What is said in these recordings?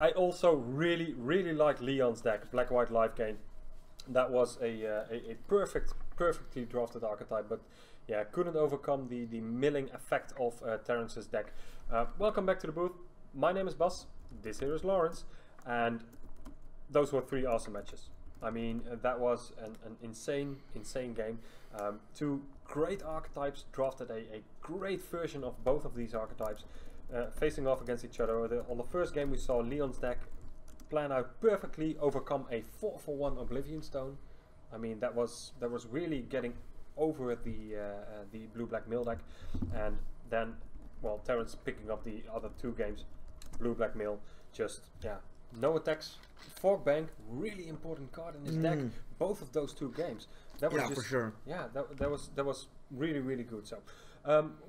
I also really like Leon's deck, Black White Life Gain. That was a perfectly drafted archetype, but yeah, couldn't overcome the milling effect of Terrence's deck. Welcome back to the booth. My name is Bas. This here is Lawrence, and those were 3 awesome matches. I mean, that was an insane game. 2 great archetypes drafted a great version of both of these archetypes, facing off against each other. On the first game we saw Leon's deck plan out perfectly, overcome a 4-for-1 Oblivion Stone. I mean, that was really getting over the blue-black mill deck. And then, well, Terrence picking up the other 2 games, blue-black mill, just, yeah, no attacks, Fork Bank, really important card in his deck, both of those 2 games. That was just, for sure. Yeah, that was really good. So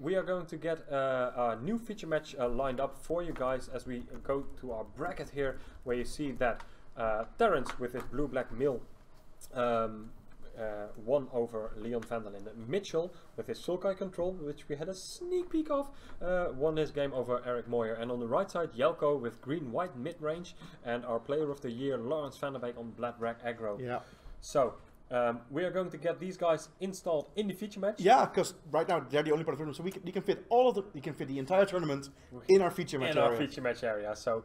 we are going to get a new feature match lined up for you guys as we go to our bracket here, where you see that Terrence with his blue-black mill won over Leon Vanderlyn. Mitchell with his Sulkai control, which we had a sneak peek of, won his game over Eric Moyer. And on the right side, Jelko with green-white mid-range, and our player of the year, Lawrence Vanderbeek, on black aggro. Yeah. So we are going to get these guys installed in the feature match. Yeah, because right now they're the only part of the tournament, so you can fit all of you can fit the entire tournament in our feature match area. In our feature match area. So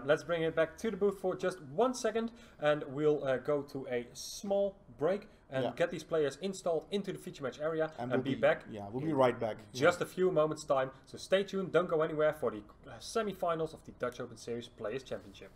let's bring it back to the booth for just 1 second, and we'll go to a small break and get these players installed into the feature match area, and we'll be back. Yeah, we'll be right back. Just a few moments time. So stay tuned. Don't go anywhere for the semi-finals of the Dutch Open Series Players Championship.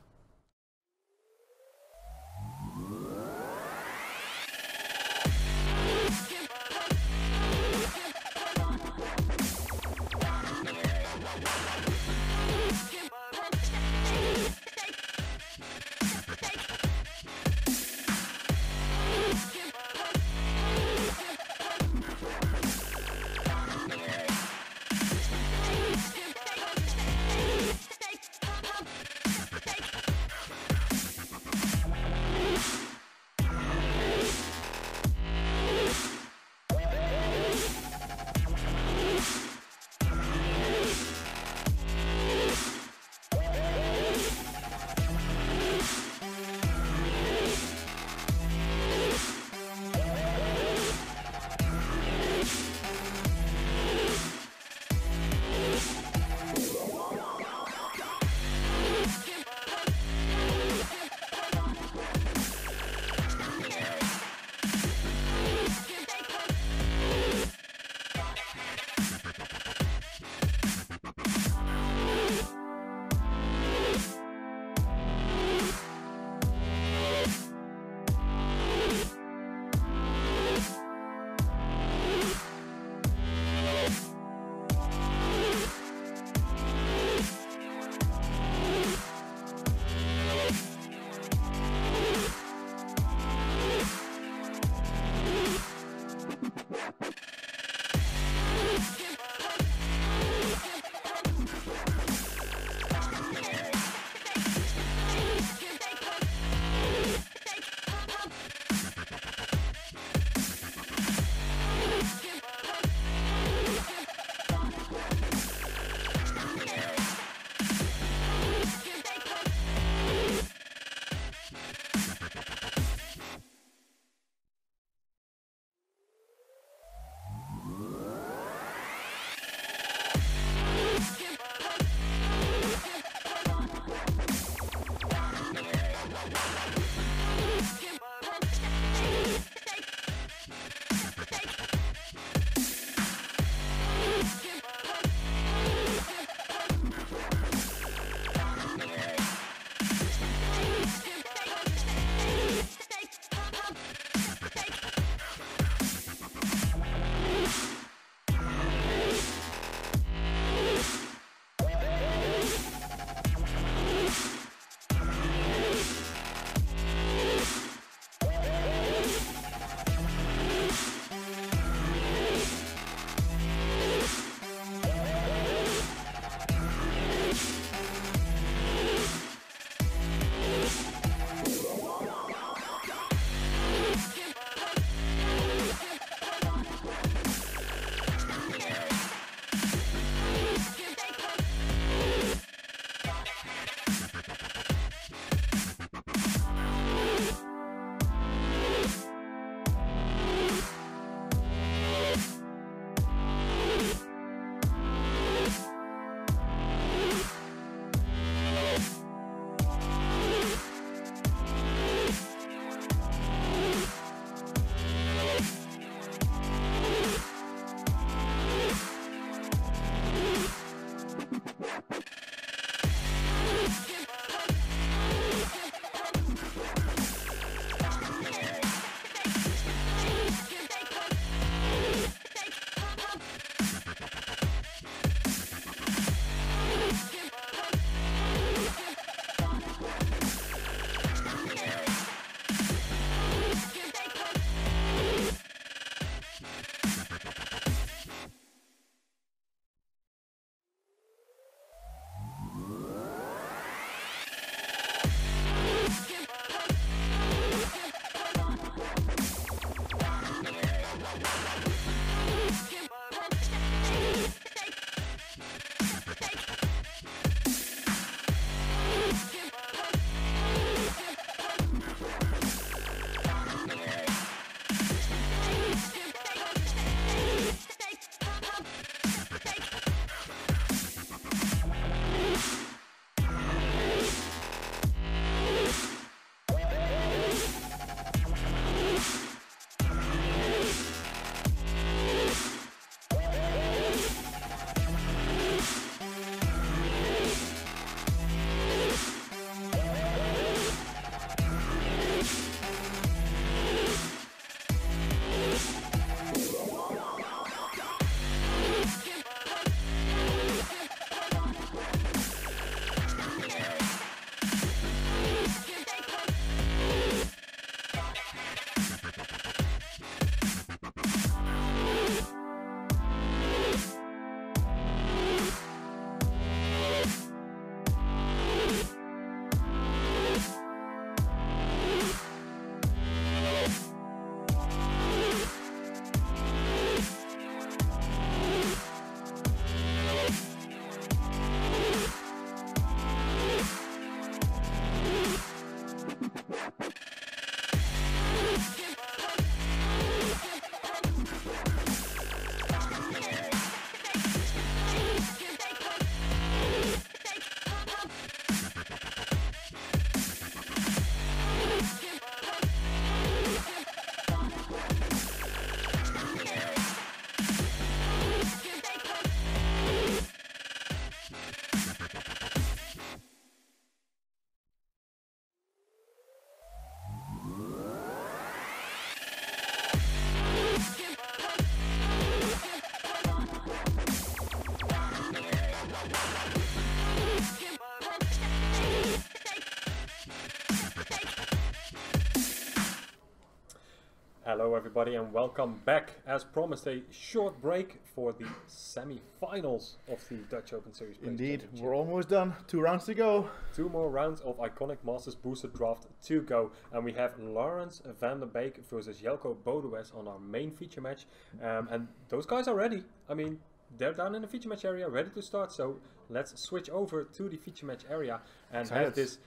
Hello everybody and welcome back. As promised, a short break for the semi-finals of the Dutch Open Series. Indeed, we're almost done. 2 rounds to go. 2 more rounds of iconic Masters Boosted Draft to go. And we have Laurens van der Beek versus Jelko Bodues on our main feature match. And those guys are ready. I mean, they're down in the feature match area, ready to start. So let's switch over to the feature match area and have this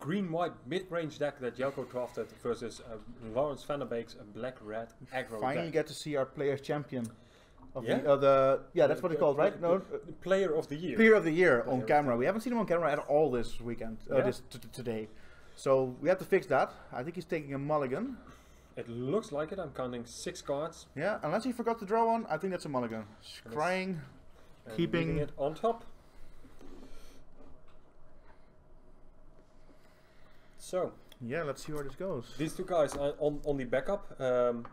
green-white mid-range deck that Jelko drafted versus Laurens van der Beek's black-red aggro Finally deck. get to see our players champion. Of Yeah? that's what it's called, right? No, Player of the Year. Player of the Year on camera. We haven't seen him on camera at all this weekend, today. So we have to fix that. I think he's taking a mulligan. It looks like it. I'm counting 6 cards. Yeah, unless he forgot to draw one, I think that's a mulligan. Scrying, keeping it on top. So, yeah, let's see where this goes. these 2 guys are on the backup. The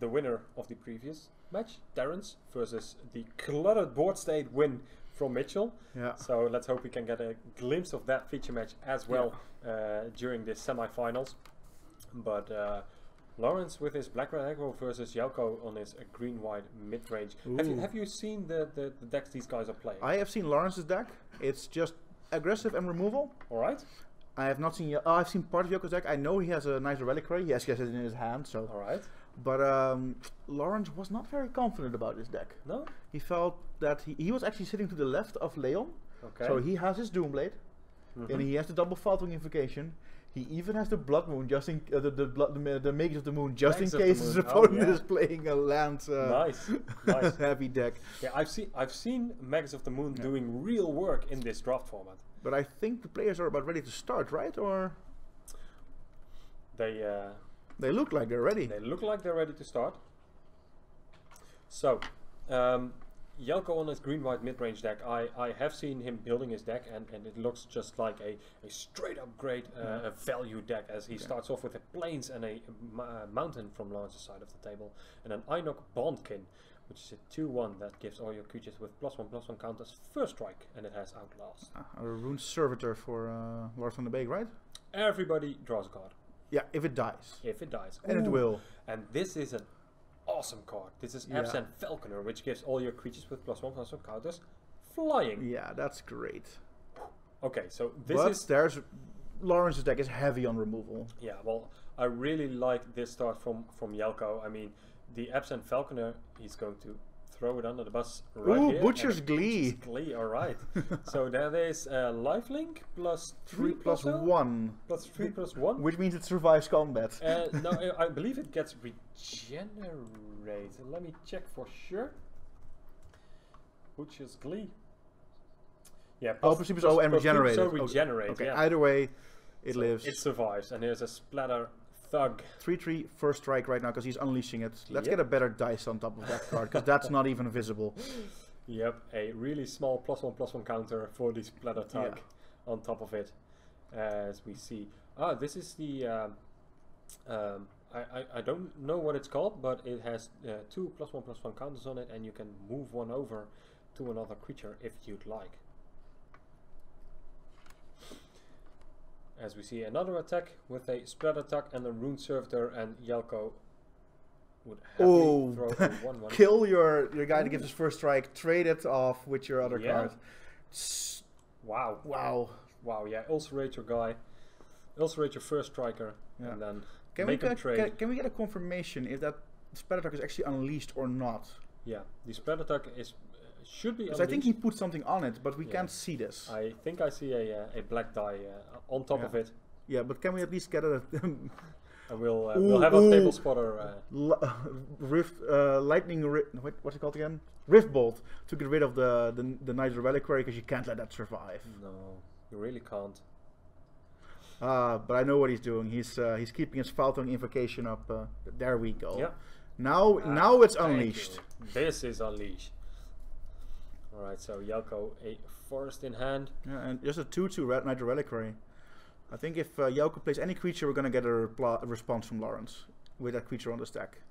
winner of the previous match, Terrence, versus the cluttered board state win from Mitchell. Yeah. So let's hope we can get a glimpse of that feature match as well during the semi-finals. But Laurens with his black-red aggro versus Jelko on his green-white mid-range. Have you seen the decks these guys are playing? I have seen Lawrence's deck. It's just aggressive and removal. All right. I have not seen. I've seen part of Jelko's deck. I know he has a nice reliquary. Yes, he has it in his hand. So. All right. But Laurens was not very confident about his deck. No. He felt that he was actually sitting to the left of Leon. Okay. So he has his Doomblade, and he has the double Faltering Invocation. He even has the Blood Moon, just in the Mages of the Moon, just in case his opponent is playing a land nice. heavy deck. Yeah, I've seen Mages of the Moon doing real work in this draft format. But I think the players are about ready to start, right? Or they look like they're ready. They look like they're ready to start. So, Jelko on his green-white mid-range deck, I have seen him building his deck, and it looks just like a straight-up great value deck, as he starts off with a Plains and a Mountain from Lance's side of the table, and an Einok Bondkin, which is a 2-1 that gives all your creatures with +1/+1 counters first strike, and it has Outlast. A Rune Servitor for Laurens van der Beek, right? Everybody draws a card. Yeah, if it dies. If it dies. And it will. And this is an awesome card. This is Absent Falconer, which gives all your creatures with +1/+1 counters flying. Yeah, that's great. Okay, so there's Lawrence's deck is heavy on removal. Yeah, well, I really like this start from Jelko. I mean, the Absent Falconer, he's going to throw it under the bus right here. Butcher's Glee. Butcher's Glee, all right. So there is lifelink +3 +1. +3 +1. Which means it survives combat. No, I believe it gets regenerated. Let me check for sure. Butcher's Glee. Yeah, and regenerated. So regenerate. Okay, yeah. Either way, it lives. It survives, and here's a Splatter Thug. 3/3 first strike right now because he's unleashing it. Let's get a better dice on top of that card because that's not even visible. Yep, a really small +1/+1 counter for the Splatter Thug on top of it, as we see. This is the I don't know what it's called, but it has 2 +1/+1 counters on it, and you can move one over to another creature if you'd like. As we see another attack with a Spread Attack and a Rune Servitor, and Jelko would happily throw a 1/1. Kill your guy that gives his first strike, trade it off with your other card. Wow. Wow, yeah, ulcerate your guy, ulcerate your first striker, and then make him trade. Can we get a confirmation if that Spread Attack is actually unleashed or not? Yeah, the Spread Attack should be unleashed. Because I think he put something on it, but we can't see this. I think I see a black die on top of it. Yeah, but can we at least get a... and we'll have a table spotter. Lightning... what's it called again? Rift Bolt to get rid of the Nice Reliquary because you can't let that survive. No, you really can't. But I know what he's doing. He's keeping his Faltering Invocation up. There we go. Yeah. Now it's unleashed. This is unleashed. Alright, so Jelko, a Forest in hand. Yeah, and just a 2/2 Night Reliquary. I think if Jelko plays any creature, we're going to get a response from Laurens with that creature on the stack.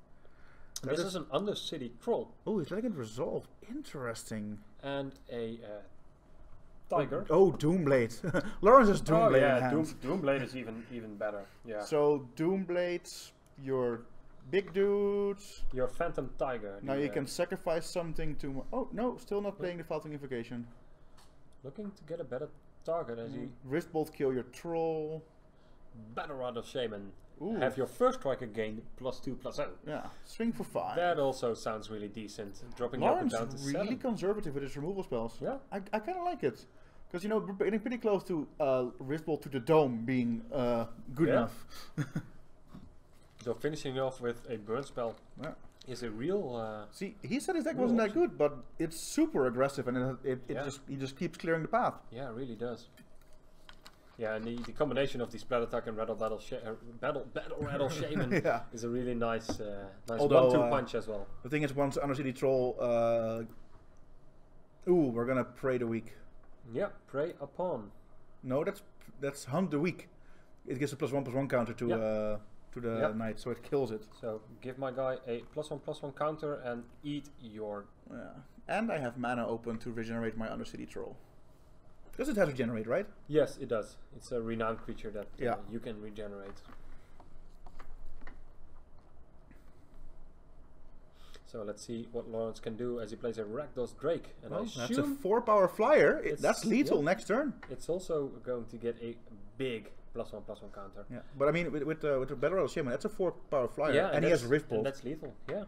This is an Undercity Troll. Oh, he's letting it resolve. Interesting. And a Tiger. Oh, Doomblade. Laurens has Doomblade in hand. Doomblade is even better. Yeah. So Doomblade, your Big dudes. Your Phantom Tiger. Now you can sacrifice something to... Oh, no, still not playing the Faltering Invocation. Looking to get a better target as he... Wrist Bolt kill your troll. Battle Rod of Shaman. Ooh. Have your first striker gain +2/+0. Yeah, swing for 5. That also sounds really decent. Dropping Lawrence down to really 7. conservative with his removal spells. Yeah. I kind of like it. Because, you know, we're getting pretty close to Wrist Bolt to the Dome being good enough. So finishing off with a burn spell is a real... See, he said his deck wasn't that good, but it's super aggressive and he just keeps clearing the path. Yeah, it really does. Yeah, and the combination of the Splat Attack and Battle Rattle Shaman is a really nice, nice 1-2 punch as well. The thing is, once Undercity Troll... ooh, we're gonna Pray the Weak. Yeah, Prey Upon. No, that's Hunt the Weak. It gives a +1/+1 counter to the knight, so it kills it. So give my guy a +1/+1 counter and eat your... Yeah. And I have mana open to regenerate my Undercity Troll. Does it have regenerate, right? Yes, it does. It's a renowned creature that you can regenerate. So let's see what Lawrence can do as he plays a Rakdos Drake. And I assume that's a 4-power flyer. That's lethal next turn. It's also going to get a big +1/+1 counter. Yeah, but I mean with the Battle Royal Shaman, that's a 4-power flyer, yeah, and he has Rift Bolt. And that's lethal. Yeah.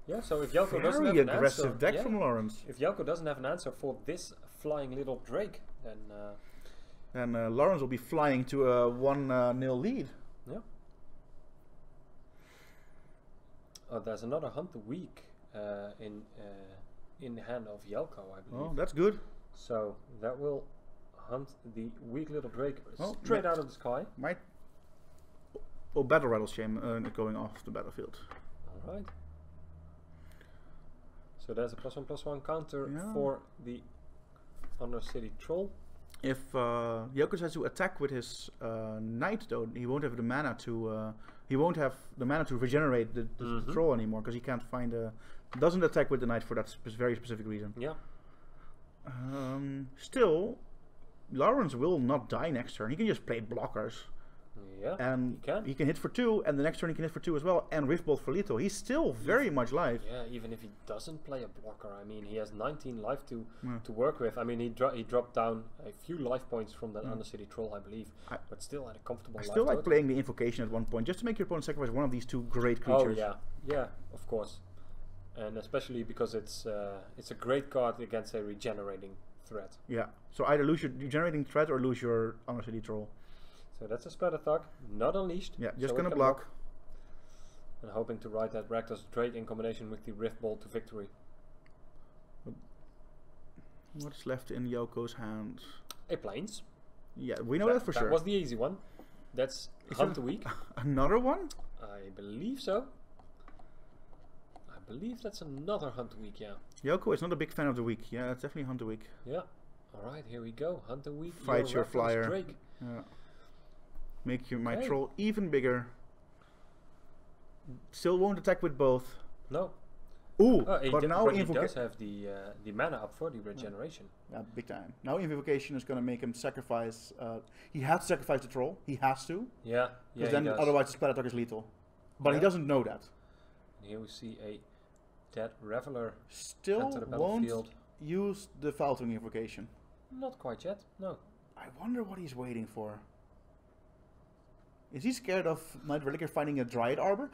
Yeah. So if Jelko doesn't Very have an aggressive answer, deck from Lawrence. If Jelko doesn't have an answer for this flying little Drake, then Lawrence will be flying to a 1-0 lead. Yeah. Oh, there's another Hunt the Weak in the hand of Jelko, I believe. Oh, that's good. So that will hunt the weak little Drake straight out of the sky. Battle Rattle Shaman going off the battlefield. All right. So there's a +1/+1 counter for the Undercity Troll. If Jelko has to attack with his knight, though, he won't have the mana to regenerate the troll anymore because he can't find doesn't attack with the knight for that very specific reason. Yeah. Still, Lawrence will not die next turn. He can just play blockers. Yeah, and he can hit for 2, and the next turn he can hit for 2 as well, and Rift Bolt for lethal. He's still very much live. Yeah, even if he doesn't play a blocker, I mean, he has 19 life to work with. I mean, he dropped down a few life points from that Undercity Troll, I believe, but still had a comfortable life. I still like playing the Invocation at one point, just to make your opponent sacrifice one of these 2 great creatures. Oh yeah, of course, and especially because it's a great card against a regenerating threat. Yeah, so either lose your regenerating threat or lose your Undercity Troll. So that's a Splat Attack, not unleashed. Yeah, just gonna block. And hoping to ride that Rakdos Drake in combination with the Rift Bolt to victory. What's left in Jelko's hand? A Plains. Yeah, we know that for sure. That was the easy one. That's Hunt the Weak. Another one? I believe so. I believe that's another Hunt the Weak, yeah. Jelko is not a big fan of the Weak. Yeah, it's definitely Hunt the Weak. Yeah. Alright, here we go. Hunt the Weak. Fight your flyer. Drake. Yeah. Make my troll even bigger. Still won't attack with both. No. Ooh, but now he does have the mana up for the regeneration. Yeah, big time. Now Invocation is going to make him sacrifice. He has to sacrifice the troll. He has to. Yeah, because then otherwise the Splat Attack is lethal. But he doesn't know that. And here we see a dead Reveler. Still won't use the Faltering Invocation. Not quite yet. No. I wonder what he's waiting for. Is he scared of Knight Reliquary finding a Dryad Arbor?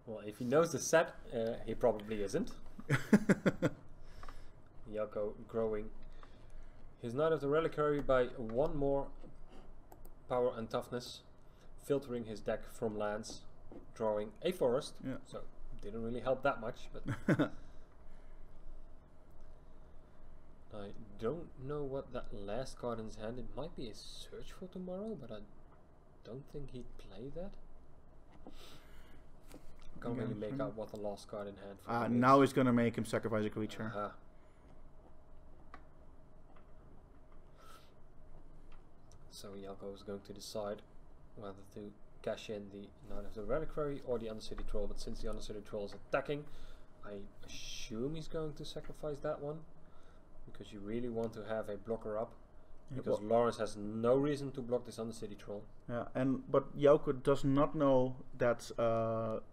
Well, if he knows the set, he probably isn't. Jelko growing his Knight of the Reliquary by 1 more power and toughness, filtering his deck from lands, drawing a forest. Yeah. So didn't really help that much, but I don't know what that last card in his hand. It might be a Search for Tomorrow, but I don't think he'd play that. Can't really make out what the last card in hand for now he's gonna make him sacrifice a creature. So Jelko is going to decide whether to cash in the Knight of the Reliquary or the Undercity Troll, but since the Undercity Troll is attacking, I assume he's going to sacrifice that one, because you really want to have a blocker up Because Lawrence has no reason to block this Undercity Troll. Yeah, but Jouko does not know that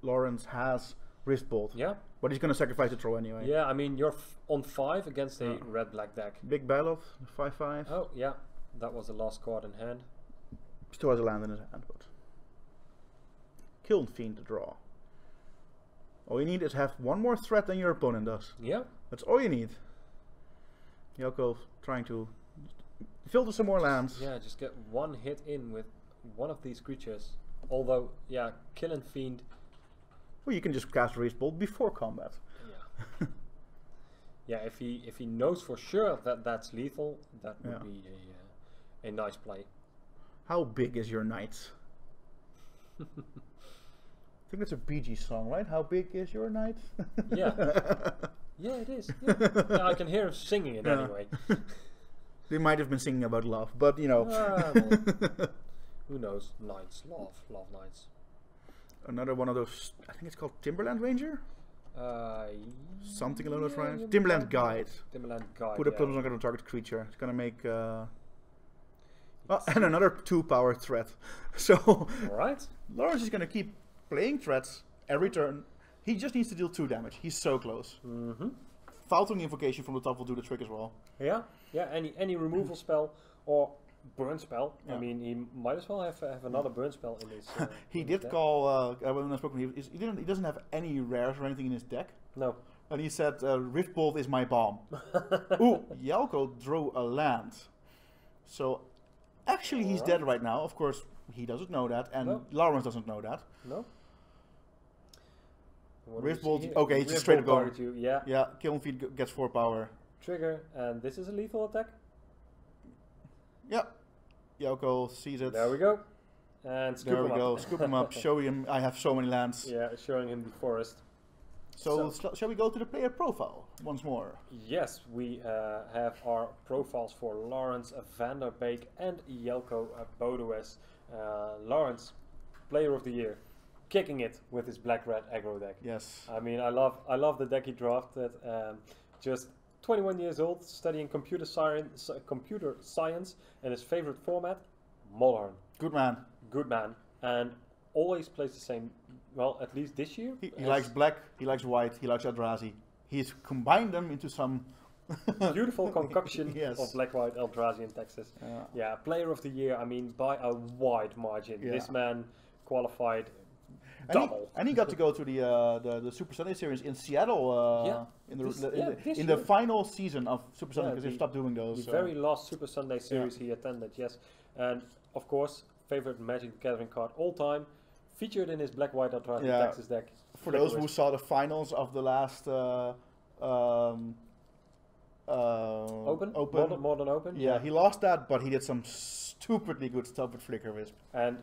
Lawrence has Wrist Bolt. Yeah. But he's going to sacrifice the troll anyway. Yeah, I mean, you're on 5 against a red-black deck. Big Bailoff, 5/5. Oh, yeah. That was the last card in hand. Still has a land in his hand, but... Kiln Fiend to draw. All you need is have one more threat than your opponent does. Yeah. That's all you need. Jouko trying to filter some more lands. Yeah, just get one hit in with one of these creatures. Although, yeah, Kiln Fiend... Well, you can just cast Wrist Bolt before combat. Yeah. Yeah, if he knows for sure that that's lethal, that would be a nice play. How big is your knight? I think that's a Bee Gees song, right? How big is your knight? Yeah. Yeah, it is. Yeah. Yeah, I can hear him singing it anyway. They might have been singing about love, but you know. Well, who knows? Knights. Love knights. Another one of those, I think it's called Timberland Ranger? Something along those lines. Yeah, Timberland Guide. Timberland Guide. Put a plus on target creature. It's gonna make. And another 2-power threat. So. Alright. Lawrence is gonna keep playing threats every turn. He just needs to deal 2 damage. He's so close. Faltering Invocation from the top will do the trick as well. Yeah. Yeah. Any removal spell or burn spell. Yeah. I mean, he might as well have another burn spell in his. He did call when I spoke to him. He doesn't have any rares or anything in his deck. No. And he said, "Rift Bolt is my bomb." Ooh, Jouko drew a land. So actually, he's dead right now. Of course, he doesn't know that, and Lawrence doesn't know that. No. Rift Bolt. Okay, he's just straight up going. Yeah. Yeah. Kiln Fiend gets 4 power. Trigger, and this is a lethal attack. Yeah. Jouko sees it. There we go. And scoop there we him go. up. Scoop him up. Show him I have so many lands. Yeah, showing him the forest. So shall we go to the player profile once more? Yes, we have our profiles for Lawrence Van der Beek and Jelko Bodues. Lawrence, Player of the Year, kicking it with his black-red aggro deck. Yes. I mean, I love the deck he drafted. Just 21 years old, studying computer science, and his favorite format, Modern. Good man. Good man, and always plays the same. Well, at least this year. He likes black, he likes white, he likes Eldrazi. He's combined them into some beautiful concoction yes. of black, white, Eldrazi in Texas. Yeah, Player of the Year. I mean, by a wide margin. Yeah. This man qualified double. And he got to go to the Super Sunday Series in Seattle in the final season of Super Sunday, because they stopped doing those. The very last Super Sunday Series he attended, yes. And of course, favorite Magic the Gathering card all time, featured in his black-white Eldrazi Texas deck. For those who saw the finals of the last Modern Open. Yeah, he lost that, but he did some stupidly good stuff with Flicker Wisp. And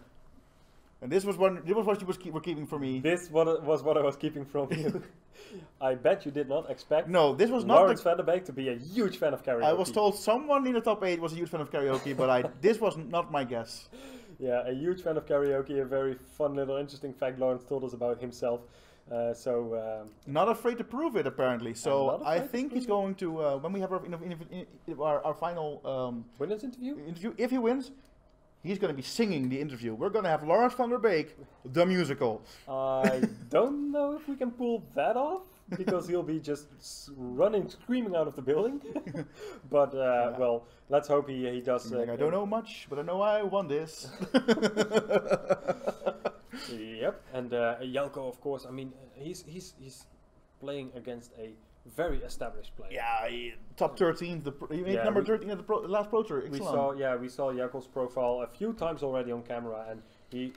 this was what you were keeping for me. This was what I was keeping from you. I bet you did not expect. No, this was not Lawrence Van der Beek to be a huge fan of karaoke. I was told someone in the top 8 was a huge fan of karaoke, but this was not my guess. Yeah, a huge fan of karaoke. A very fun little interesting fact Lawrence told us about himself. Not afraid to prove it, apparently. So I think he's going to when we have our final winners interview. If he wins, he's going to be singing the interview. We're going to have Lawrence Van der Beek, the musical. I don't know if we can pull that off, because he'll be just running, screaming out of the building. But, well, let's hope he does. I don't know much, but I know I won this. Yep, and Jelko, of course, I mean, he's playing against a very established player. Yeah, top 13. He made number 13 at the last Pro Tour. We saw Jelko's profile a few times already on camera, and he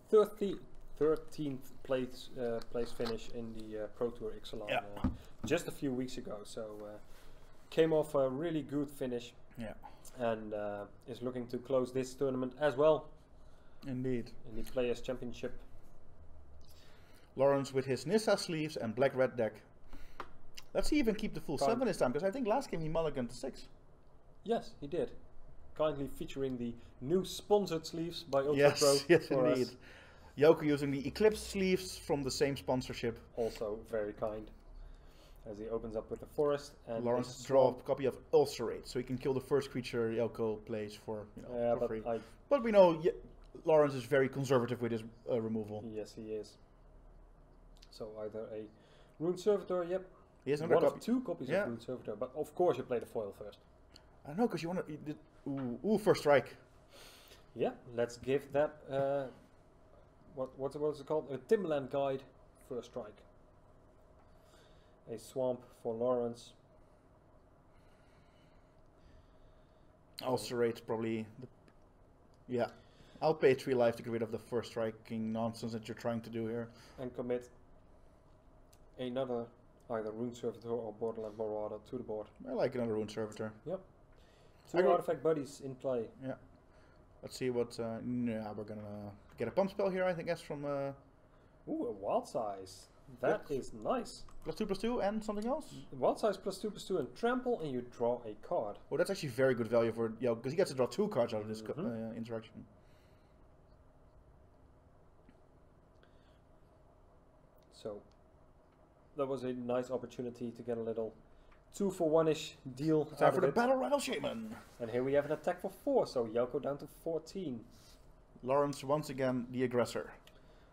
13th place finish in the Pro Tour Ixalan just a few weeks ago. So came off a really good finish. Yeah, and is looking to close this tournament as well. Indeed. In the Players Championship. Lawrence with his Nissa sleeves and black-red deck. Let's see if he can keep the full 7 this time, because I think last game he mulliganed to 6. Yes, he did. Kindly featuring the new sponsored sleeves by Ultra Pro. Yes, indeed. Jouko using the Eclipse sleeves from the same sponsorship. Also very kind. as he opens up with the forest. And Lawrence has to draw a copy of Ulcerate, so he can kill the first creature Jelko plays for, for free. But we know Lawrence is very conservative with his removal. Yes, he is. So either a Rune Servitor, yep. He has one of 2 copies of Rune Servitor, but of course you play the foil first. I don't know, because you want to... Ooh, first strike. Yeah, let's give that... what's it called? A Timberland Guide first strike. A swamp for Lawrence. Ulcerate probably... yeah. I'll pay 3 life to get rid of the first striking nonsense that you're trying to do here. And commit another either Rune Servitor or Borderland Marauder to the board. I like another Rune Servitor. Yep. 2 artifact buddies in play. Yeah. Let's see what... yeah, we're gonna get a pump spell here, I think, guess from... Ooh, a wild size. That is nice. +2/+2 and something else? Wild size +2/+2 and trample, and you draw a card. Oh, that's actually very good value for... yeah, because he gets to draw 2 cards out of this interaction. So, that was a nice opportunity to get a little 2-for-1-ish deal. Time for the Battle Rattle Shaman. And here we have an attack for 4, so Jelko down to 14. Lawrence once again the aggressor.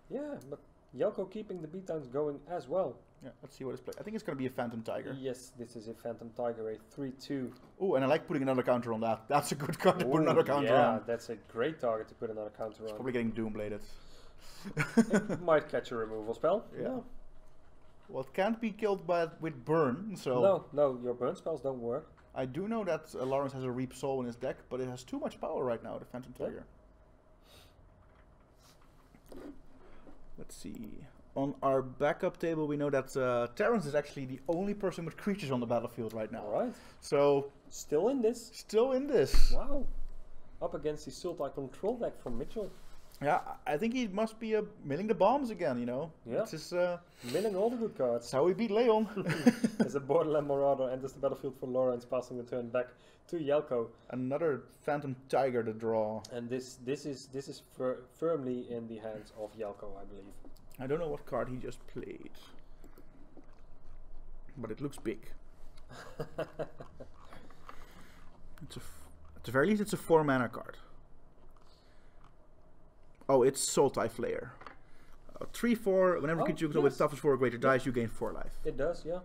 Yeah, but Jelko keeping the beatdowns going as well. Yeah, let's see what is played. I think it's going to be a Phantom Tiger. Yes, this is a Phantom Tiger, a 3/2. Oh, and I like putting another counter on that. That's a good card to put another counter on. Yeah, that's a great target to put another counter on. Probably getting Doombladed. It might catch a removal spell. Yeah. Well, it can't be killed with burn, so... No, your burn spells don't work. I do know that Lawrence has a Reap Soul in his deck, but it has too much power right now, the Phantom Tiger. Let's see. On our backup table, we know that Terrence is actually the only person with creatures on the battlefield right now. Alright. So... Still in this? Still in this. Wow. Up against the Sultai control deck from Mitchell. Yeah, I think he must be milling the bombs again, Yeah. It's just, milling all the good cards. that's how we beat Leon. As a Borderland Marauder enters the battlefield for Lawrence, passing the turn back to Jelko. Another Phantom Tiger to draw. And this is firmly in the hands of Jelko, I believe. I don't know what card he just played, but it looks big. At the very least, it's a 4-mana card. Oh, it's Sultai Flayer. 3/4. Whenever creature you with toughest 4 or greater dice, you gain 4 life. It does, yeah.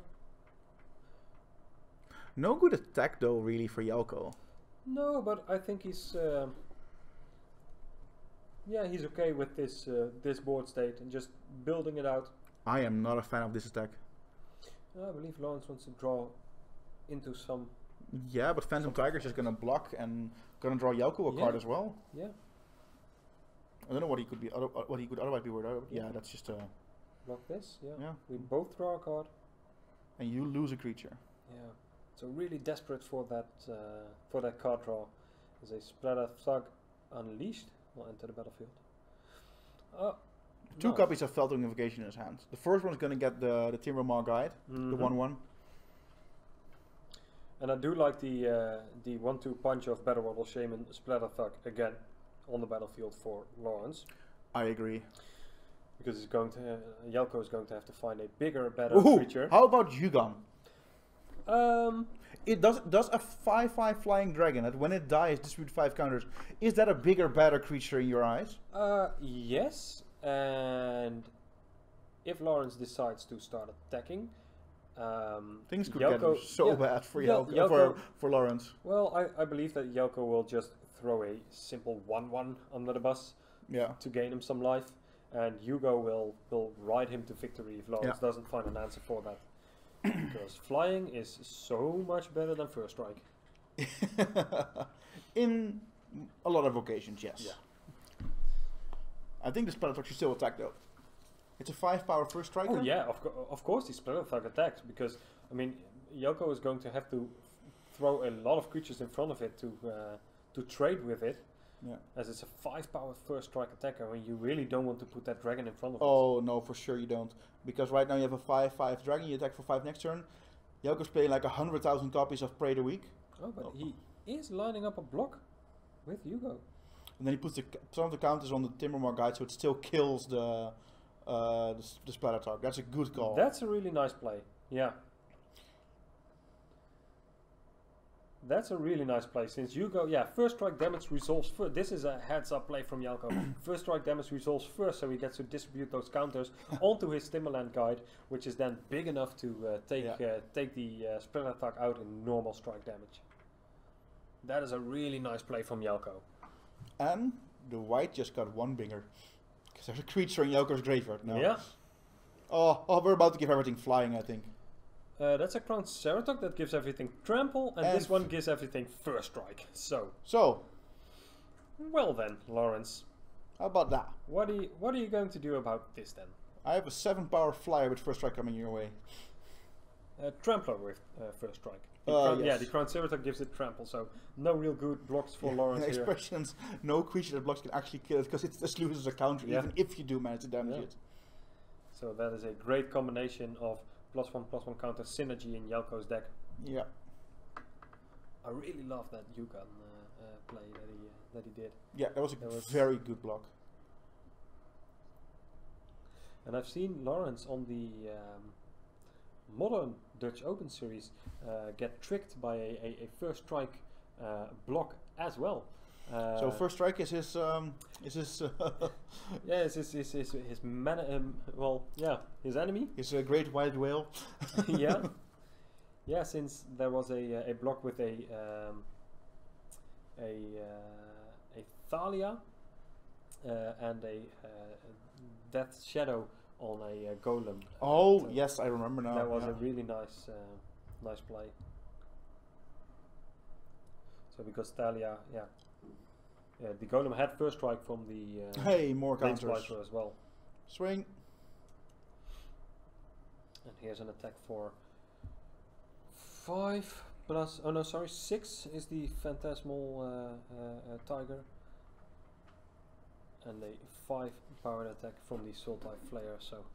No good attack though, really, for Jelko. No, but I think he's he's okay with this this board state and just building it out. I am not a fan of this attack. I believe Lawrence wants to draw into some. Yeah, but Phantom Tiger is just gonna block and gonna draw Jelko a card as well. Yeah. I don't know what he could be. What he could otherwise be worried about. Yeah, that's just a. Block this. Yeah. Yeah. We both draw a card. And you lose a creature. Yeah. So really desperate for that card draw. As a Splatter Thug Unleashed will enter the battlefield. 2 copies of Felting Invocation in his hand. The first one is going to get the Timbermaw Guide, the 1/1. And I do like the 1/2 punch of Battle Rattle Shaman Splatter Thug again on the battlefield for Lawrence. I agree. Because he's going to Jelko is going to have to find a bigger, better creature. How about Yugon? It does a 5/5 flying dragon that when it dies distribute 5 counters. Is that a bigger, better creature in your eyes? Yes, and if Lawrence decides to start attacking, things could Jelko, get so bad for Jelko, for Lawrence. Well, I believe that Jelko will just throw a simple 1/1 under the bus to gain him some life, and Hugo will ride him to victory if Lawrence doesn't find an answer for that. Because flying is so much better than first strike. In a lot of occasions, yes. Yeah. I think the Splatter Thug should still attack though. It's a 5-power first striker. Oh yeah, of course the Splatter Thug attacks, because I mean Jelko is going to have to throw a lot of creatures in front of it to trade with it. Yeah. As it's a 5-power first strike attacker, and you really don't want to put that dragon in front of it. Oh no, for sure you don't. Because right now you have a 5/5 dragon, you attack for 5 next turn. Jelko's playing like 100,000 copies of Prey a week. Oh, but he is lining up a block with Hugo. And then he puts some of the counters on the Timbermaw Guide, so it still kills the Splatter Thug. That's a good call. That's a really nice play. Yeah. That's a really nice play. Since you go, first strike damage resolves first. This is a heads-up play from Jelko. First strike damage resolves first, so he gets to distribute those counters onto his Timberland guide, which is then big enough to take the sprint attack out in normal strike damage. That is a really nice play from Jelko. And the white just got one binger. Because there's a creature in Jelko's graveyard now. Yeah. Oh, we're about to give everything flying, I think. That's a Crown Ceratops that gives everything trample, and this one gives everything first strike. So, well then, Lawrence. How about that? What are you going to do about this then? I have a 7-power flyer with first strike coming your way. Trampler with first strike. Yes. Yeah, the Crown Ceratops gives it trample, so no real good blocks for Lawrence here. Expressions, no creature that blocks can actually kill it, because it just loses a counter, even if you do manage to damage it. So that is a great combination of +1/+1 counter synergy in Jelko's deck. Yeah. I really love that Yukon play that he did. Yeah, that was a very good block. And I've seen Lawrence on the modern Dutch Open Series get tricked by a first strike block as well. So first strike is his his man. His enemy. His great white whale. Yeah. Since there was a block with a Thalia and a Death Shadow on a Golem. Oh yes, I remember now. That was a really nice play. So because Thalia, the Golem had first strike from the more counters as well. Swing. And here's an attack for 6 is the Phantasmal Tiger. And a 5 powered attack from the Sultai Flayer, so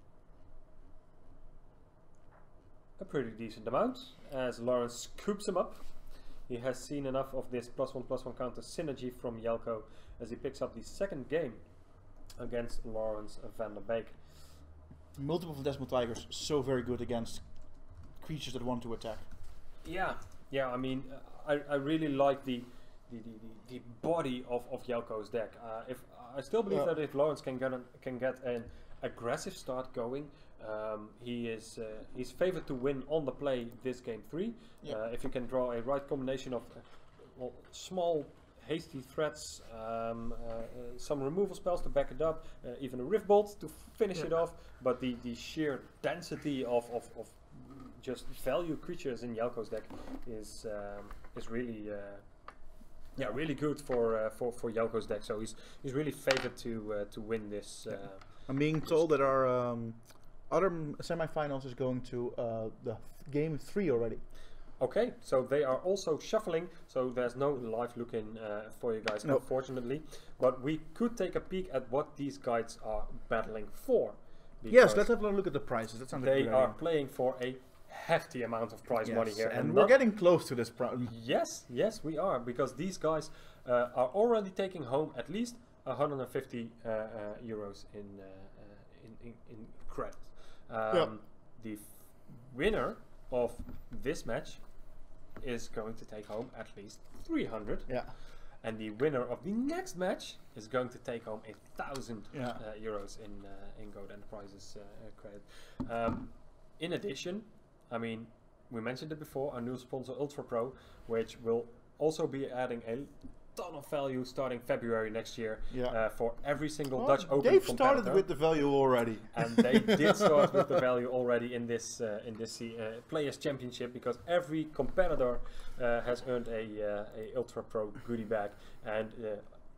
a pretty decent amount as Lawrence scoops him up. He has seen enough of this +1/+1 counter synergy from Jelko as he picks up the second game against Lawrence van der Beek. Multiple Phantasmal Tigers, so very good against creatures that want to attack. Yeah, I mean, I really like the body of Jelko's deck. I still believe that if Lawrence can get an aggressive start going, he's favored to win on the play this game 3. If you can draw a right combination of small hasty threats, some removal spells to back it up, even a Rift Bolt to finish it off, but the sheer density of just value creatures in Jelko's deck is really really good for Jelko's deck. So he's really favored to win this. I'm being told that our other semifinals is going to the game 3 already. Okay, so they are also shuffling, so there's no live look in for you guys, unfortunately. But we could take a peek at what these guides are battling for. Yes, let's have a look at the prices. That sounds like they are playing for a hefty amount of prize money here. And we're getting close to this problem. Yes, we are, because these guys are already taking home at least 150 euros in credit. The winner of this match is going to take home at least 300. And the winner of the next match is going to take home 1,000 euros in Goat Enterprises credit. In addition, I mean, we mentioned it before, our new sponsor Ultra Pro, which will also be adding a ton of value starting February next year for every single Dutch Open they've competitor. Started with the value already. And they did start with the value already in this Players Championship, because every competitor has earned a Ultra Pro goodie bag, and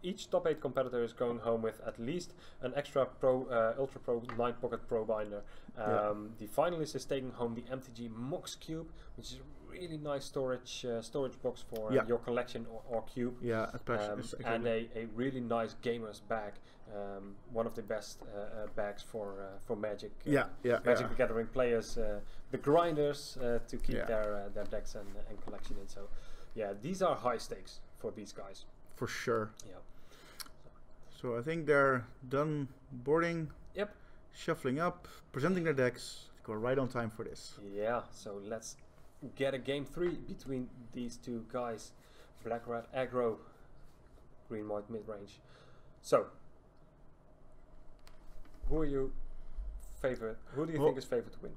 each top 8 competitor is going home with at least an extra Ultra Pro 9 Pocket Pro binder. The finalist is taking home the MTG Mox Cube, which is a really nice storage box for your collection or cube. Especially. And a really nice gamer's bag, one of the best bags for Magic. Magic the Gathering players, the grinders, to keep their decks and collection in. So, these are high stakes for these guys. For sure. So I think they're done boarding. Shuffling up, presenting their decks. Go right on time for this. So let's get a game 3 between these two guys. Black red aggro, green white mid range. So, who do you think is favored to win?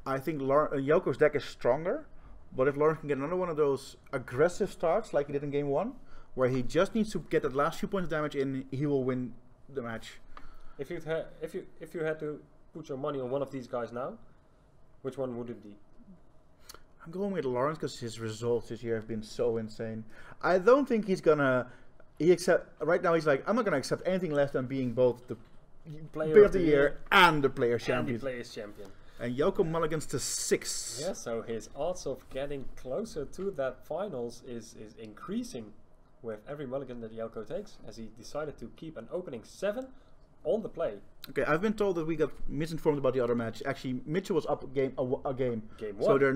I think Jelko's deck is stronger, but if Lawrence can get another one of those aggressive starts like he did in game 1, where he just needs to get that last few points of damage in, he will win the match. If you had to put your money on one of these guys now, which one would it be? I'm going with Lawrence because his results this year have been so insane. I don't think he's gonna. Right now he's like, I'm not gonna accept anything less than being both the player of the year and the player champion. And the players champion. And Jelko mulligans to 6. Yeah, so his odds of getting closer to that finals is increasing with every mulligan that Jelko takes, as he decided to keep an opening 7 on the play. Okay, I've been told that we got misinformed about the other match. Actually, Mitchell was up a game. Game 1. So they're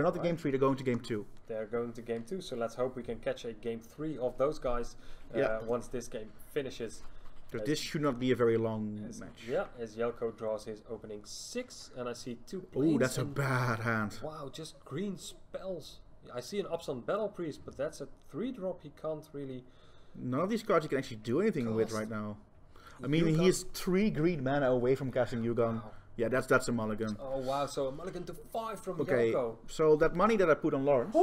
not the game 3. They're going to game 2. They're going to game 2. So let's hope we can catch a game 3 of those guys once this game finishes. So this should not be a very long match. Yeah, as Jelko draws his opening 6, and I see 2 planes. Oh, that's a bad hand. Wow, just green spells. I see an Upson Battle Priest, but that's a 3-drop. He can't really. None of these cards you can actually do anything with right now. I mean, Yugon. he is 3 green mana away from casting Yugon. Wow. Yeah, that's a mulligan. Oh wow, so a mulligan to 5 from Okay, Jelko. so that money that I put on Lawrence.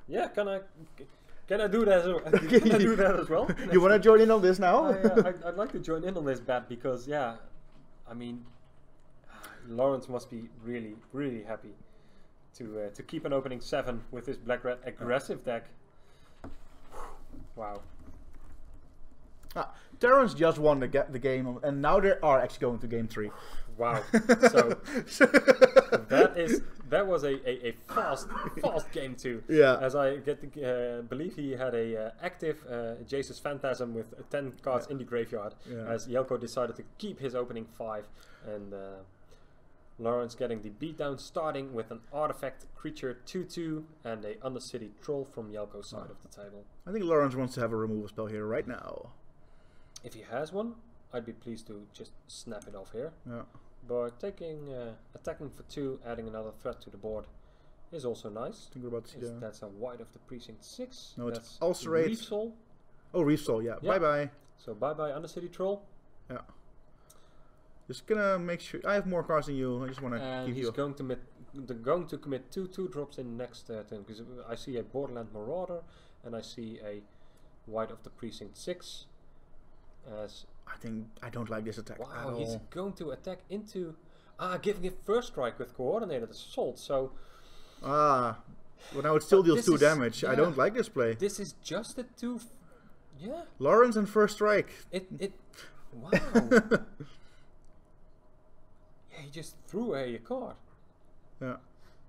Yeah, can I do that? Can I do that as well? You want to join in on this now? I'd like to join in on this bet because I mean, Lawrence must be really, really happy to keep an opening 7 with his black-red aggressive deck. Wow. Terrence just won the game, and now they are actually going to game 3. Wow. So that was a fast game 2. Yeah. As I believe he had a active Jesus Phantasm with 10 cards in the graveyard. Yeah. As Jelko decided to keep his opening 5, and Lawrence getting the beatdown, starting with an artifact creature 2/2 and a Undercity Troll from Jelko's side of the table. I think Lawrence wants to have a removal spell here right now. If he has one, I'd be pleased to just snap it off here. Yeah. But attacking for 2, adding another threat to the board is also nice. I think we're about to see that. That's a white of the precinct 6. No, that's it's Ulcerate. Reef Soul. Oh, Reef Soul, yeah. Bye bye. So bye bye Undercity Troll. Yeah. Just gonna make sure I have more cards than you. I just want to give you. He's going to commit 2 2-drops in next turn, because I see a Borderland Marauder and I see a white of the precinct 6. As I don't like this attack. wow, he's going to attack into giving it first strike with coordinated assault. So well now it still deals 2 damage. Yeah, I don't like this play. This is just a 2. Yeah. Lawrence and first strike. Wow. Yeah, he just threw a card. Yeah.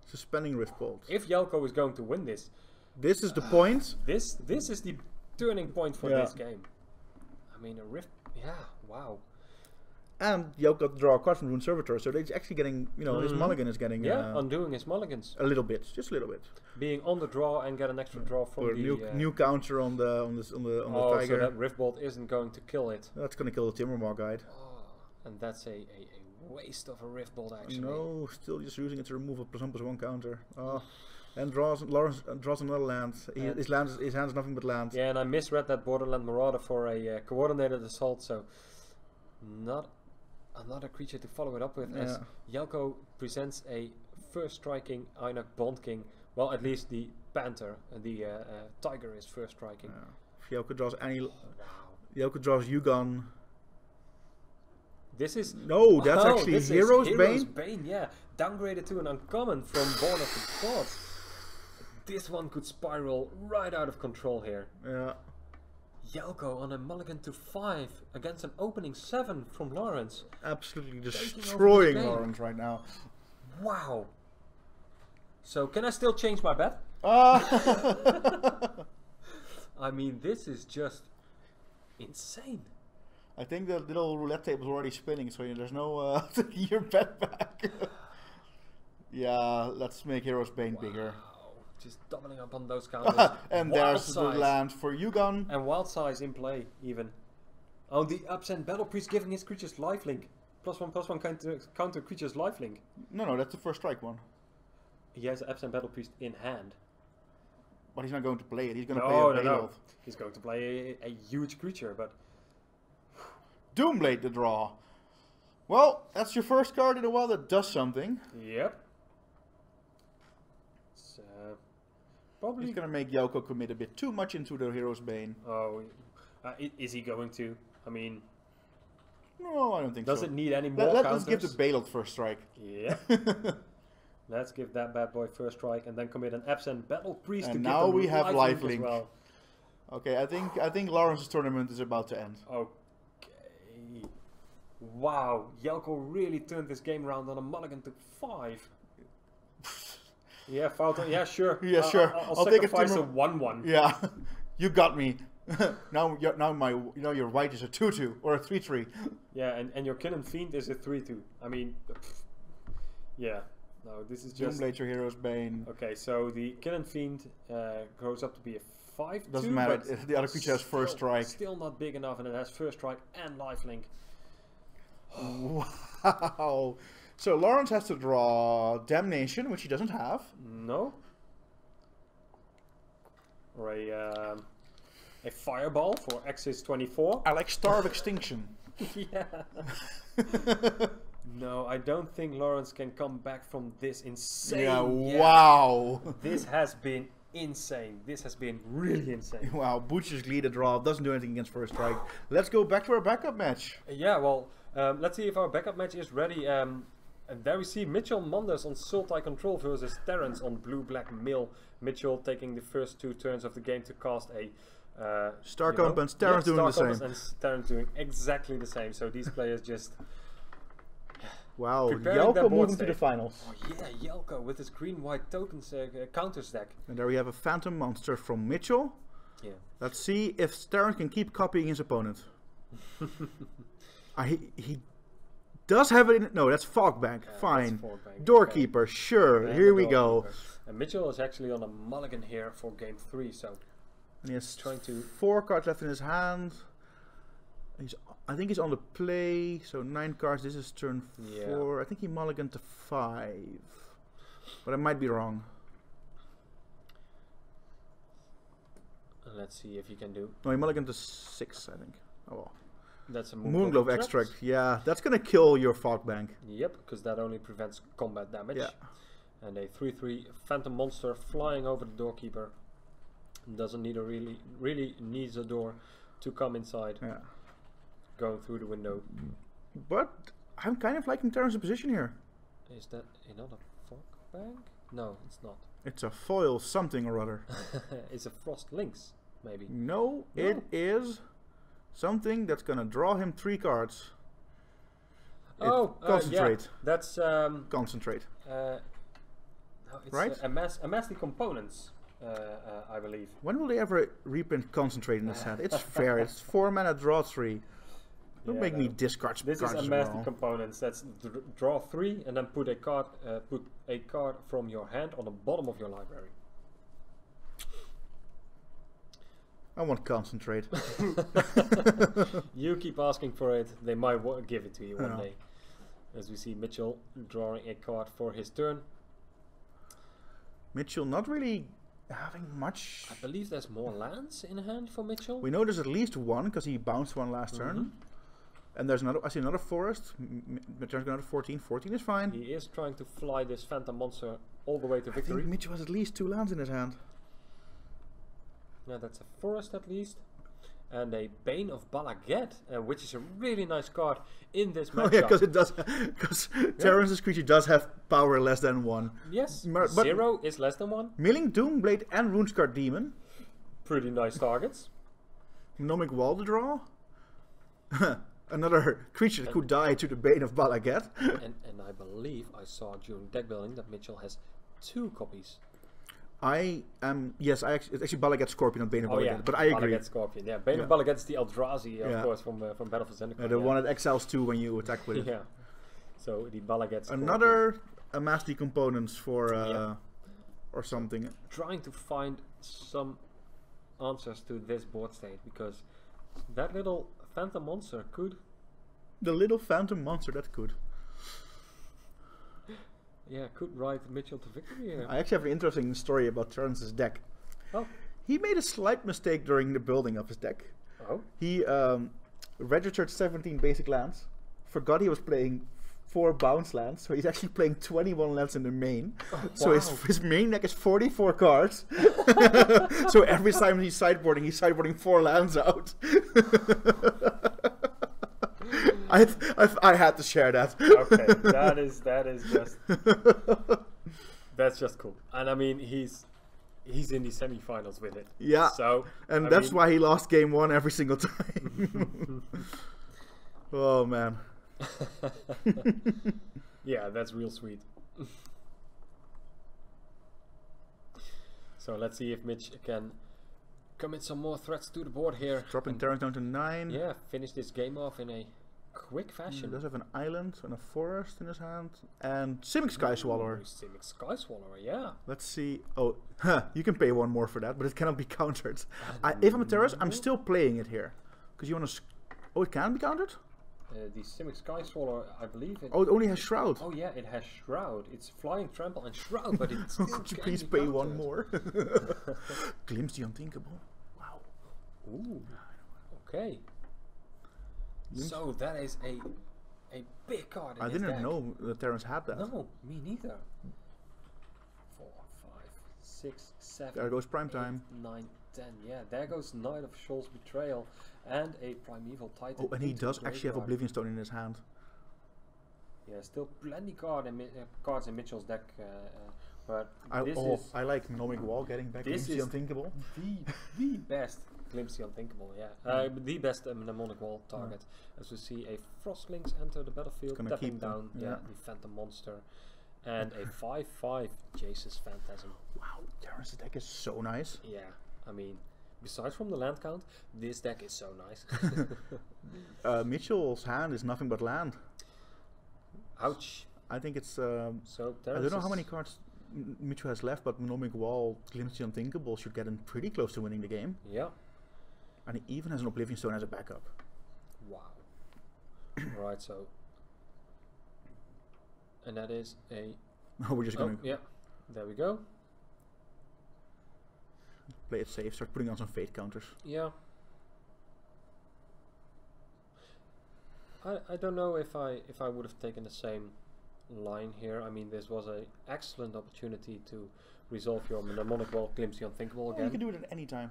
Suspending Rift Bolt. If Jelko is going to win this, This is the point. this is the turning point for this game. I mean, a Rift. Yeah. Wow. And Jelko got to draw a card from Rune Servitor, so he's actually getting, his mulligan is getting undoing his mulligans. a little bit, just a little bit. Being on the draw and get an extra draw from Or the new counter on the oh, Tiger. so that Rift Bolt isn't going to kill it. That's gonna kill the Timbermaw guide. Oh, and that's a waste of a Rift Bolt actually. No, still just using it to remove a +1/+1 counter. Oh, and Lawrence draws another land. His hand's nothing but land. Yeah, and I misread that Borderland Marauder for a coordinated assault, so not another creature to follow it up with. As Jelko presents a first striking Einak Bond King. Well, at least the Panther, the Tiger is first striking. If Jelko draws Jelko draws Yugon. This is that's actually Hero's Bane. Yeah, downgraded to an uncommon from Born of the Gods. This one could spiral right out of control here. Yeah. Jelko on a mulligan to 5 against an opening 7 from Lawrence. Absolutely destroying Lawrence right now. Wow. So can I still change my bet? I mean, this is just insane. I think the little roulette table is already spinning, so there's no taking your bet back. Yeah, let's make Hero's Bane bigger. Just doubling up on those counters. And there's the land for Yugon. And Wild Size in play, even. Oh, the Absent Battle Priest giving his creatures lifelink. +1/+1 counter creature's lifelink. No, that's the first strike one. He has Absent Battle Priest in hand. But he's not going to play it. He's going to play a Bailout. He's going to play a huge creature, but... Doomblade the draw. Well, that's your first card in a while that does something. Yep. It's, probably... He's going to make Yoko commit a bit too much into the Hero's Bane. Oh, is he going to? I mean... No, I don't think Does so. it need any more Let's counters? give the Bailout first strike. Yeah. Let's give that bad boy first strike and then commit an Absent Battle Priest And to now give we have lifelink lifelink. as well. Okay, I think Lawrence's tournament is about to end. Okay. Wow, Jelko really turned this game around on a mulligan to 5. Yeah, Fountain. Yeah, sure. Yeah, sure. I'll take a 1/1. Yeah, you got me. now your white is a 2/2 or a 3/3. Yeah, and your Killing Fiend is a 3/2. I mean, yeah. No, this is just... Doomblade your Hero's Bane. Okay, so the Killing Fiend grows up to be a 5/2. Doesn't matter. The other creature has first strike. Still not big enough, and it has first strike and lifelink. Wow. So Lawrence has to draw Damnation, which he doesn't have. No. Or a Fireball for Axis 24. I like Star of Extinction. Yeah. No, I don't think Lawrence can come back from this insane. Yeah, wow. This has been insane. This has been really insane. Wow, Butcher's Glee the draw doesn't do anything against first strike. Let's go back to our backup match. Yeah, well, let's see if our backup match is ready. And there we see Mitchell Mondes on Sultai Control versus Terrence on Blue-Black Mill. Mitchell taking the first 2 turns of the game to cast a Star Compens, Terrence doing the same. And Terrence doing exactly the same. So these players just... Wow, preparing their Jelko board moving to the state. finals. Oh yeah, Jelko with his green-white tokens counters deck. And there we have a Phantom Monster from Mitchell. Yeah. Let's see if Terrence can keep copying his opponent. He does have it in... No, that's Fogbank. Fine. Fogbank. Doorkeeper, Okay. sure. Here we go. And Mitchell is actually on a mulligan here for game 3, so... And he has trying to... 4 cards left in his hand. I think he's on the play, so 9 cards. This is turn 4. I think he mulliganed to 5. But I might be wrong. Let's see if you can do... No, he mulliganed to 6, I think. Oh well. That's a Moonglove extract. Yeah, that's gonna kill your Fogbank. Yep, because that only prevents combat damage. Yeah. And a 3/3 Phantom Monster flying over the Doorkeeper. Doesn't need a really needs a door to come inside. Yeah. Going through the window. But I'm kind of liking Terrence's position here. Is that another Fogbank? No, it's not. It's a foil something or other. It's a Frost Lynx, maybe. No, it is something that's gonna draw him 3 cards. Concentrate. Yeah, that's Concentrate. no, it's, right? amass the components, I believe. When will they ever reprint Concentrate in the set? It's fair. It's 4 mana, draw 3. Don't make me discard this cards. This is amass the components. That's draw 3 and then put a card from your hand on the bottom of your library. I want Concentrate. You keep asking for it. They might give it to you one day. As we see Mitchell drawing a card for his turn. Mitchell not really having much. I believe there's more lands in hand for Mitchell. We know there's at least 1 because he bounced 1 last turn. And there's another. I see another forest. Mitchell's got another 14. 14 is fine. He is trying to fly this Phantom Monster all the way to victory. I think Mitchell has at least 2 lands in his hand. Yeah, that's a forest at least. And a Bane of Balaget, which is a really nice card in this matchup. Oh yeah, because it does. Because Terrence's creature does have power less than 1. Yes, but 0 is less than 1. Milling Doomblade and Runescarred Demon. Pretty nice targets. Gnomic Wall to draw. Another creature that could die to the Bane of Balaget. and I believe I saw during deck building that Mitchell has 2 copies. I am it's actually Balaget Scorpion and Bane of Balaget, yeah, but I agree. Balaget Scorpion, yeah. Bane of Balaget is the Eldrazi, of course, from Battle for Zendikar. The one that exiles 2 when you attack with it. Yeah. So the Balaget Scorpion. Another amass the components for or something. Trying to find some answers to this board state because that little Phantom Monster could The little phantom monster, that's good. Yeah, could ride Mitchell to victory here. I actually have an interesting story about Terence's deck. Oh. He made a slight mistake during the building of his deck. Oh. He registered 17 basic lands, forgot he was playing 4 bounce lands, so he's actually playing 21 lands in the main. Oh, so wow. his main deck is 44 cards. So every time he's sideboarding 4 lands out. I had to share that. Okay, that is just that's just cool. And I mean, he's in the semifinals with it. Yeah. So and that's why he lost game 1 every single time. Oh man. Yeah, that's real sweet. So let's see if Mitch can commit some more threats to the board here. Dropping Terrence down to 9. Yeah, finish this game off in a quick fashion. He does have an island and a forest in his hand. And Simic Sky Swallower. Simic Sky Swallower, yeah. Let's see. Oh, you can pay 1 more for that, but it cannot be countered. If I'm a terrorist, I'm still playing it here. Because you want to... Oh, it can be countered? The Simic Sky Swallower, I believe it... Oh, it only has Shroud. Oh yeah, it has Shroud. It's Flying, Trample and Shroud, but it's Could you please pay 1 more? Glimpse the Unthinkable. Wow. Ooh. Okay. So that is a big card in I his didn't deck. know that Terrence had that. No, me neither. 4, 5, 6, 7. There goes Prime Time. 9, 10. Yeah, there goes Knight of Shoal's Betrayal and a Primeval Titan. Oh, and he into does the actually have graveyard. Oblivion Stone in his hand. Yeah, still plenty cards in Mitchell's deck, but I is like Mnemonic Wall getting back. this Glimpse the is Unthinkable. the best Glimpse the Unthinkable. Yeah, the best Mnemonic Wall target. As we see a Frostlings enter the battlefield, Gonna tapping keep them, down yeah. the Phantom Monster, and a 5/5 Jace's Phantasm. Wow, Terrence's deck is so nice. Yeah, I mean, besides from the land count, this deck is so nice. Mitchell's hand is nothing but land. Ouch. I think it's. So I don't know how many cards Mitchell has left, but Mnemonic Wall, Glimpse the Unthinkable should get him pretty close to winning the game. Yeah. And he even has an Oblivion Stone as a backup. Wow. Right, so. And that is a. Oh, we're just gonna yeah. There we go. play it safe, start putting on some fate counters. Yeah. I don't know if I would have taken the same line here. I mean, this was an excellent opportunity to resolve your Mnemonic Wall, Glimpse the Unthinkable again. You can do it at any time.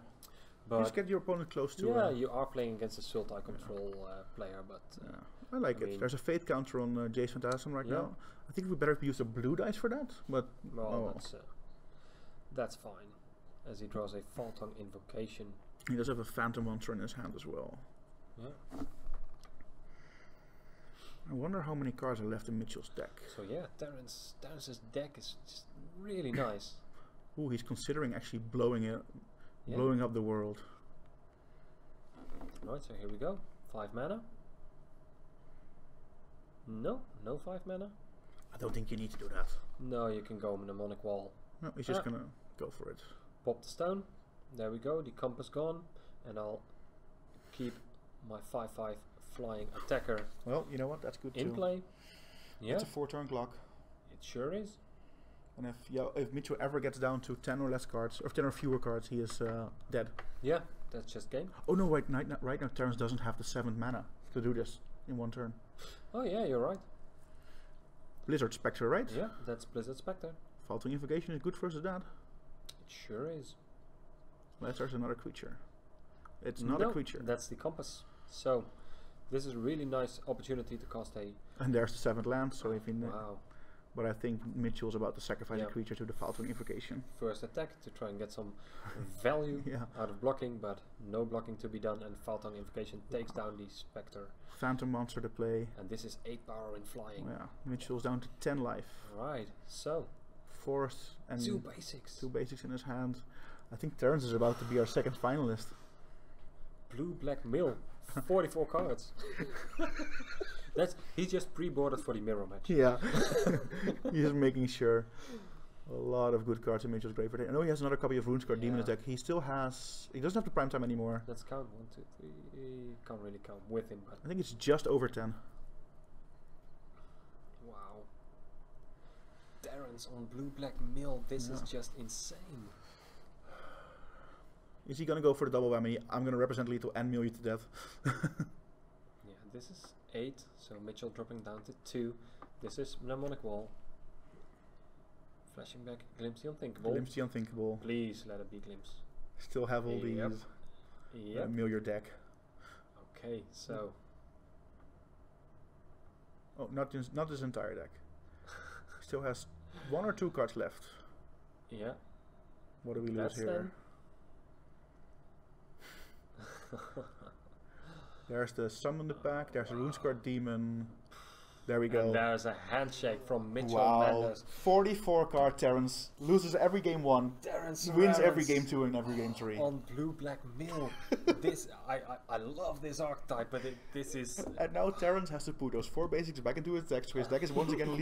But Just get your opponent close to. yeah, you are playing against a Sultai control player, but I like I it. mean, There's a fate counter on Jace Phantasm right now. I think we better use the blue dice for that, but well, that's fine. As he draws a Faltung Invocation. he does have a Phantom Monster in his hand as well. Yeah. I wonder how many cards are left in Mitchell's deck. So yeah, Terrence's deck is just really nice. Ooh, he's considering actually blowing it, Yeah. blowing up the world. Right, so here we go. 5 mana. No 5 mana. I don't think you need to do that. No, you can go Mnemonic Wall. No, he's just gonna go for it. Pop the stone. There we go. The compass gone, and I'll keep my 5/5 flying attacker Well, you know what? That's good in too. play. Yeah, It's a 4-turn clock. it sure is. And if Mitchell ever gets down to 10 or less cards, or 10 or fewer cards, he is dead. Yeah, that's just game. Oh no, right now Terrence doesn't have the 7th mana to do this in 1 turn. Oh yeah, you're right. Blizzard Spectre, right? Yeah, that's Blizzard Spectre. Faltung Invocation is good versus that. It sure is. Unless there's another creature. It's not a creature. That's the compass. So this is a really nice opportunity to cast a. And there's the 7th land, so if he Wow. but I think Mitchell's about to sacrifice Yeah. a creature to the Faltung Invocation. First attack to try and get some value Yeah. out of blocking, but no blocking to be done, and Faltung Invocation takes down the Spectre. Phantom Monster to play. And this is 8 power in flying. Yeah. Mitchell's down to 10 life. Right, so Force and 2 basics. 2 basics in his hand. I think Terrence is about to be our 2nd finalist. Blue Black Mill, 44 cards. He just pre-boarded for the mirror match. Yeah. He's making sure. A lot of good cards in Mitchell's graveyard. I know he has another copy of RuneScar Demon in his Yeah. deck. He still has. He doesn't have the prime time anymore. Let's count 1, 2, 3. Can't really count with him, but I think it's just over 10. Wow. Terrence on blue-black mill. This is just insane. Is he gonna go for the double whammy? I'm gonna represent Lethal and mill you to death. Yeah, this is 8, so Mitchell dropping down to 2. This is mnemonic wall. Flashing back, glimpse the unthinkable. Glimpse the unthinkable. Please let it be glimpse. Still have all these. Yep. Mill your deck. Okay, so. Oh, not this entire deck. Still has 1 or 2 cards left. Yeah. What do we lose here? There's the summon the pack. There's a RuneScar demon. There we go. And there's a handshake from Mitchell wow. Madness. 44 card Terrence. Loses every game 1. Terrence wins every game 2 and every game 3. On blue-black mill. This I love this archetype, but this is... And now Terrence has to put those 4 basics back into his deck, so his deck is once again